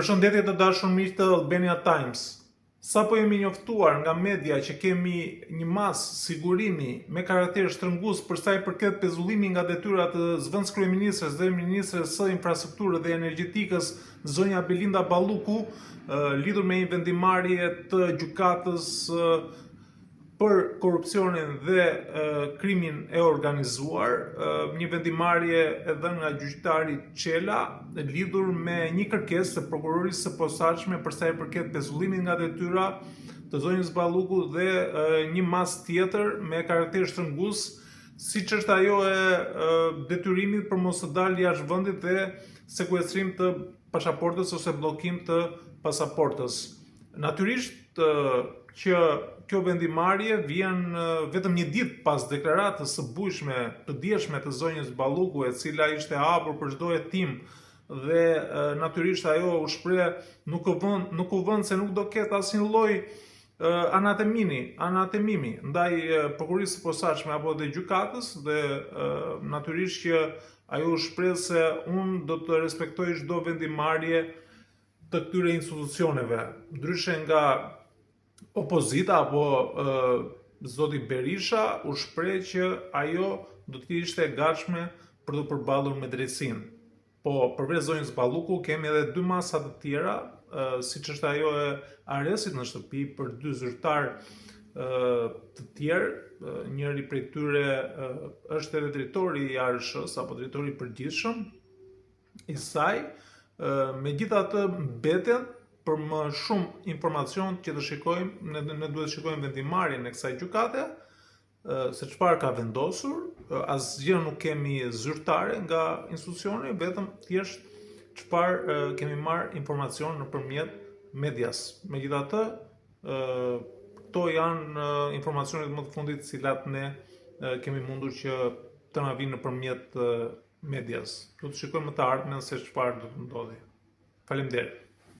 Përshëndetje të dashur miq të Albania Times. Sapo jemi njoftuar nga media që kemi një mas sigurimi me karakter shtrëngues për sa i përket pezullimi nga detyrat të zëvendës kryeministres dhe ministres së infrastrukturës dhe energjetikës, zonja Belinda Balluku, lidhur me një vendimarrje të gjykatës për korrupsionin dhe krimin e organizuar, një vendimarrje edhe nga gjyqtari Çela lidhur me një kërkesë të prokurorisë së posaçme për sa i përket pezullimit nga detyra të zonjës Balluku dhe një mas tjetër me karakter shtrëngues, siç është ajo e detyrimit për mos të dalë jashtë vendit dhe sekuestrim të pasaportës ose bllokim të pasaportës. Natyrisht që kjo vendimarrje vjen vetëm një ditë pas deklaratës së bujshme të dieshme të zonjës Balluku, e cila ishte hapur për çdo hetim dhe natyrisht ajo u shpreh nuk u vën se nuk do ketë asnjë lloj anatemimi ndaj prokurorisë së posaçme apo dhe gjykatës, dhe natyrisht që ajo u shpreh se unë do të respektoj çdo vendimarrje të këtyre institucioneve, ndryshe nga opozita apo zoti Berisha u shpreh që ajo do të ishte e gatshme për të përballur me drejtsinë. Po përveç zonjës Balluku kemi edhe dy masa të tjera, siç është ajo e arrestit në shtëpi për dy zyrtar të tjerë. Njëri prej tyre është edhe drejtori i ARSH-s apo drejtori i përgjithshëm i saj. Megjithatë mbeten për më shumë informacion që të shikojmë, ne duhet të shikojmë vendimarrjen e kësaj gjykate, se çfarë ka vendosur. Asgjë nuk kemi zyrtare nga institucioni, vetëm thjesht çfarë kemi marrë informacion nëpërmjet medias. Megjithatë, këto janë informacionet më të fundit të cilat ne kemi mundur që të na vinë nëpërmjet medias. Do të shikojmë më të ardhmen se çfarë do të ndodhi. Faleminderit.